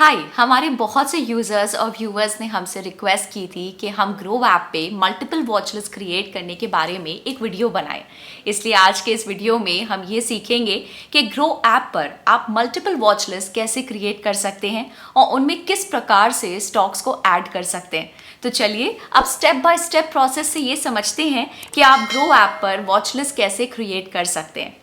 हाय, हमारे बहुत से यूजर्स और व्यूअर्स ने हमसे रिक्वेस्ट की थी कि हम ग्रो ऐप पे मल्टीपल वॉच लिस्ट क्रिएट करने के बारे में एक वीडियो बनाएं। इसलिए आज के इस वीडियो में हम ये सीखेंगे कि ग्रो ऐप पर आप मल्टीपल वॉच लिस्ट कैसे क्रिएट कर सकते हैं और उनमें किस प्रकार से स्टॉक्स को ऐड कर सकते हैं। तो चलिए अब स्टेप बाय स्टेप प्रोसेस से ये समझते हैं कि आप ग्रो ऐप पर वॉच लिस्ट कैसे क्रिएट कर सकते हैं।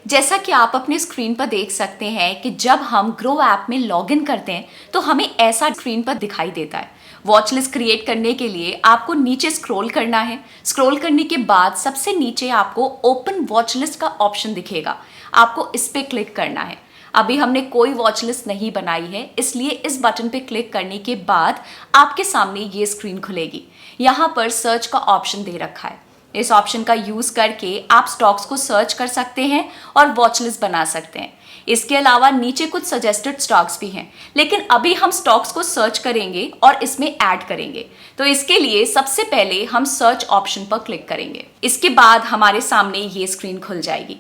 जैसा कि आप अपने स्क्रीन पर देख सकते हैं कि जब हम ग्रो ऐप में लॉगिन करते हैं तो हमें ऐसा स्क्रीन पर दिखाई देता है। वॉच लिस्ट क्रिएट करने के लिए आपको नीचे स्क्रॉल करना है। स्क्रॉल करने के बाद सबसे नीचे आपको ओपन वॉच लिस्ट का ऑप्शन दिखेगा, आपको इस पे क्लिक करना है। अभी हमने कोई वॉच लिस्ट नहीं बनाई है, इसलिए इस बटन पे क्लिक करने के बाद आपके सामने ये स्क्रीन खुलेगी। यहाँ पर सर्च का ऑप्शन दे रखा है। इस ऑप्शन का यूज करके आप स्टॉक्स को सर्च कर सकते हैं और वॉच लिस्ट बना सकते हैं। इसके अलावा नीचे कुछ सजेस्टेड स्टॉक्स भी हैं, लेकिन अभी हम स्टॉक्स को सर्च करेंगे और इसमें ऐड करेंगे। तो इसके लिए सबसे पहले हम सर्च ऑप्शन पर क्लिक करेंगे। इसके बाद हमारे सामने ये स्क्रीन खुल जाएगी।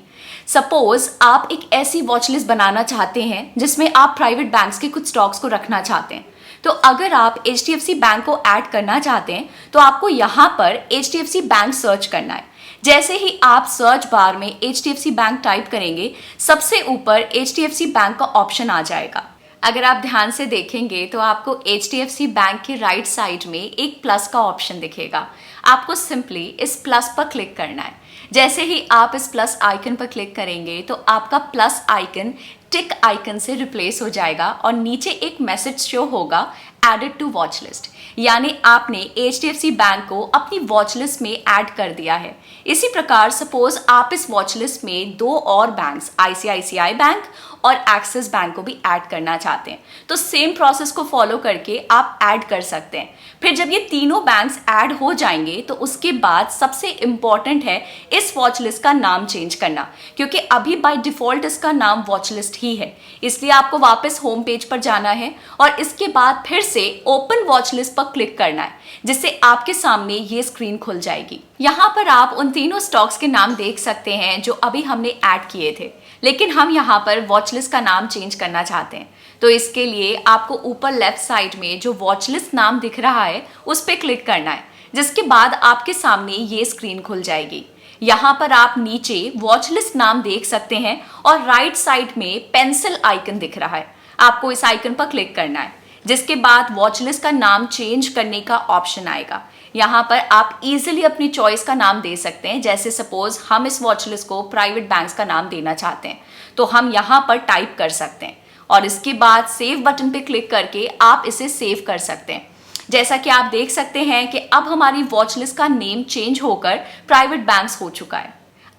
सपोज आप एक ऐसी वॉच लिस्ट बनाना चाहते हैं जिसमें आप प्राइवेट बैंक्स के कुछ स्टॉक्स को रखना चाहते हैं। तो अगर आप HDFC बैंक को ऐड करना चाहते हैं तो आपको यहाँ पर HDFC बैंक सर्च करना है। जैसे ही आप सर्च बार में HDFC बैंक टाइप करेंगे, सबसे ऊपर HDFC बैंक का ऑप्शन आ जाएगा। अगर आप ध्यान से देखेंगे तो आपको HDFC बैंक के राइट साइड में एक प्लस का ऑप्शन दिखेगा। आपको सिंपली इस प्लस पर क्लिक करना है। जैसे ही आप इस प्लस आइकन पर क्लिक करेंगे तो आपका प्लस आइकन टिक आइकन से रिप्लेस हो जाएगा और नीचे एक मैसेज शो होगा एडेड टू वॉच लिस्ट, यानी आपने HDFC बैंक को अपनी वॉच लिस्ट में ऐड कर दिया है। इसी प्रकार सपोज आप इस वॉच लिस्ट में दो और बैंक्स ICICI बैंक और एक्सिस बैंक को भी ऐड करना चाहते हैं, तो सेम प्रोसेस को फॉलो करके आप ऐड कर सकते हैं। फिर जब ये तीनों बैंक्स ऐड हो जाएंगे तो उसके बाद सबसे इंपॉर्टेंट है इस वॉच लिस्ट का नाम चेंज करना, क्योंकि अभी बाय डिफॉल्ट इसका नाम वॉच लिस्ट ही है। इसलिए आपको वापस होम पेज पर जाना है और इसके बाद फिर से ओपन वॉच लिस्ट पर क्लिक करना है, जिससे आपके सामने ये स्क्रीन खुल जाएगी। यहाँ पर आप उन तीनों स्टॉक्स के नाम देख सकते हैं जो अभी हमने ऐड किए थे, लेकिन हम यहाँ पर वॉच लिस्ट का नाम चेंज करना चाहते हैं। तो इसके लिए आपको ऊपर लेफ्ट साइड में जो वॉच लिस्ट नाम दिख रहा है उस पर क्लिक करना है, जिसके बाद आपके सामने ये स्क्रीन खुल जाएगी। यहाँ पर आप नीचे वॉच लिस्ट नाम देख सकते हैं और राइट साइड में पेंसिल आइकन दिख रहा है। आपको इस आइकन पर क्लिक करना है, जिसके बाद वॉच लिस्ट का नाम चेंज करने का ऑप्शन आएगा। यहाँ पर आप इजीली अपनी चॉइस का नाम दे सकते हैं। जैसे सपोज हम इस वॉच लिस्ट को प्राइवेट बैंक्स का नाम देना चाहते हैं, तो हम यहाँ पर टाइप कर सकते हैं और इसके बाद सेव बटन पे क्लिक करके आप इसे सेव कर सकते हैं। जैसा कि आप देख सकते हैं कि अब हमारी वॉच लिस्ट का नेम चेंज होकर प्राइवेट बैंक्स हो चुका है।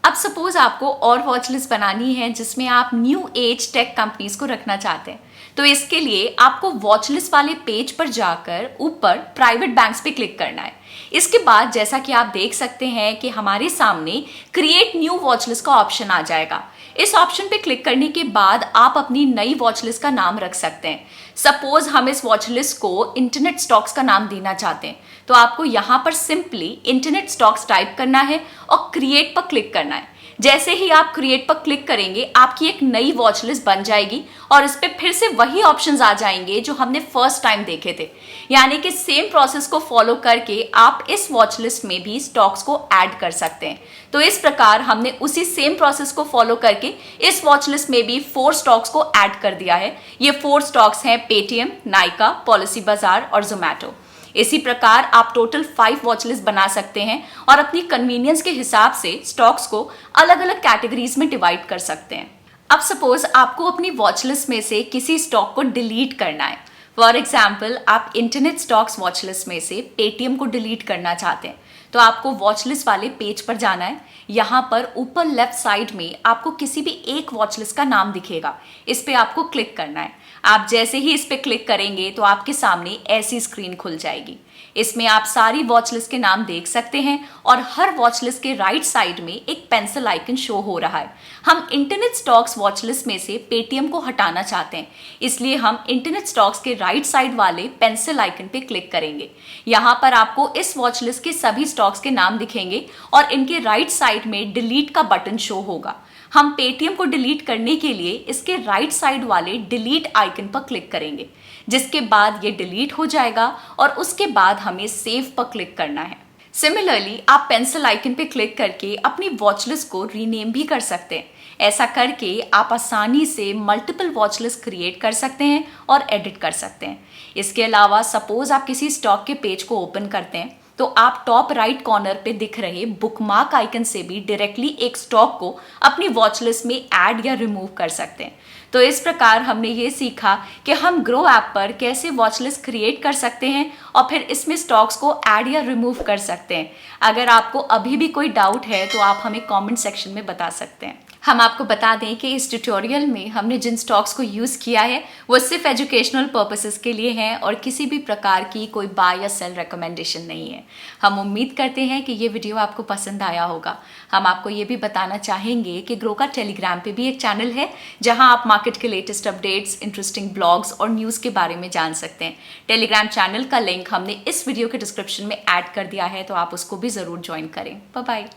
अब सपोज आपको और वॉच लिस्ट बनानी है जिसमें आप न्यू एज टेक कंपनीज को रखना चाहते हैं, तो इसके लिए आपको वॉच लिस्ट वाले पेज पर जाकर ऊपर प्राइवेट बैंक्स पे क्लिक करना है। इसके बाद जैसा कि आप देख सकते हैं कि हमारे सामने क्रिएट न्यू वॉच लिस्ट का ऑप्शन आ जाएगा। इस ऑप्शन पे क्लिक करने के बाद आप अपनी नई वॉच लिस्ट का नाम रख सकते हैं। सपोज हम इस वॉच लिस्ट को इंटरनेट स्टॉक्स का नाम देना चाहते हैं, तो आपको यहाँ पर सिंपली इंटरनेट स्टॉक्स टाइप करना है और क्रिएट पर क्लिक करना है। जैसे ही आप क्रिएट पर क्लिक करेंगे, आपकी एक नई वॉच लिस्ट बन जाएगी और इस पे फिर से वही ऑप्शंस आ जाएंगे जो हमने फर्स्ट टाइम देखे थे। यानी कि सेम प्रोसेस को फॉलो करके आप इस वॉच लिस्ट में भी स्टॉक्स को ऐड कर सकते हैं। तो इस प्रकार हमने उसी सेम प्रोसेस को फॉलो करके इस वॉच लिस्ट में भी 4 स्टॉक्स को ऐड कर दिया है। ये 4 स्टॉक्स हैं पेटीएम, नाइका, पॉलिसी बाजार और जोमैटो। इसी प्रकार आप टोटल 5 वॉच लिस्ट बना सकते हैं और अपनी कन्वीनियंस के हिसाब से स्टॉक्स को अलग अलग कैटेगरीज में डिवाइड कर सकते हैं। अब सपोज आपको अपनी वॉच लिस्ट में से किसी स्टॉक को डिलीट करना है। फॉर एग्जाम्पल आप इंटरनेट स्टॉक्स वॉच लिस्ट में से पेटीएम को डिलीट करना चाहते हैं, तो आपको वॉच लिस्ट वाले पेज पर जाना है। यहाँ पर ऊपर लेफ्ट साइड में आपको किसी भी एक वॉच लिस्ट का नाम दिखेगा, इस पे आपको क्लिक करना है। आप जैसे ही इस पे क्लिक करेंगे तो आपके सामने ऐसी स्क्रीन खुल जाएगी। इसमें आप सारी वॉच लिस्ट के नाम देख सकते हैं और हर वॉच लिस्ट के राइट साइड में एक पेंसिल आइकन शो हो रहा है। हम इंटरनेट स्टॉक्स वॉच लिस्ट में से पेटीएम को हटाना चाहते हैं, इसलिए हम इंटरनेट स्टॉक्स के राइट साइड वाले पेंसिल आइकन पे क्लिक करेंगे। यहाँ पर आपको इस वॉच लिस्ट के सभी स्टॉक्स के नाम दिखेंगे और इनके राइट साइड में डिलीट का बटन शो होगा। हम पेटीएम को डिलीट करने के लिए इसके राइट साइड वाले डिलीट आइकन पर क्लिक करेंगे, जिसके बाद ये डिलीट हो जाएगा और उसके बाद हमें सेव पर क्लिक करना है। सिमिलरली आप पेंसिल आइकन पे क्लिक करके अपनी वॉच लिस्ट को रीनेम भी कर सकते हैं। ऐसा करके आप आसानी से मल्टीपल वॉच लिस्ट क्रिएट कर सकते हैं और एडिट कर सकते हैं। इसके अलावा सपोज आप किसी स्टॉक के पेज को ओपन करते हैं तो आप टॉप राइट कॉर्नर पे दिख रहे बुकमार्क आइकन से भी डायरेक्टली एक स्टॉक को अपनी वॉच लिस्ट में ऐड या रिमूव कर सकते हैं। तो इस प्रकार हमने ये सीखा कि हम ग्रो ऐप पर कैसे वॉच लिस्ट क्रिएट कर सकते हैं और फिर इसमें स्टॉक्स को ऐड या रिमूव कर सकते हैं। अगर आपको अभी भी कोई डाउट है तो आप हमें कमेंट सेक्शन में बता सकते हैं। हम आपको बता दें कि इस ट्यूटोरियल में हमने जिन स्टॉक्स को यूज़ किया है वो सिर्फ एजुकेशनल पर्पसेस के लिए हैं और किसी भी प्रकार की कोई बाय या सेल रिकमेंडेशन नहीं है। हम उम्मीद करते हैं कि ये वीडियो आपको पसंद आया होगा। हम आपको ये भी बताना चाहेंगे कि ग्रो का टेलीग्राम पे भी एक चैनल है जहां आप मार्केट के लेटेस्ट अपडेट्स, इंटरेस्टिंग ब्लॉग्स और न्यूज़ के बारे में जान सकते हैं। टेलीग्राम चैनल का लिंक हमने इस वीडियो के डिस्क्रिप्शन में ऐड कर दिया है, तो आप उसको भी ज़रूर ज्वाइन करें। Bye bye.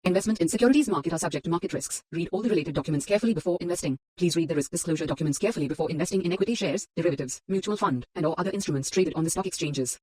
Investment in securities market are subject to market risks. Read all the related documents carefully before investing. Please read the risk disclosure documents carefully before investing in equity shares, derivatives, mutual fund, and or other instruments traded on the stock exchanges.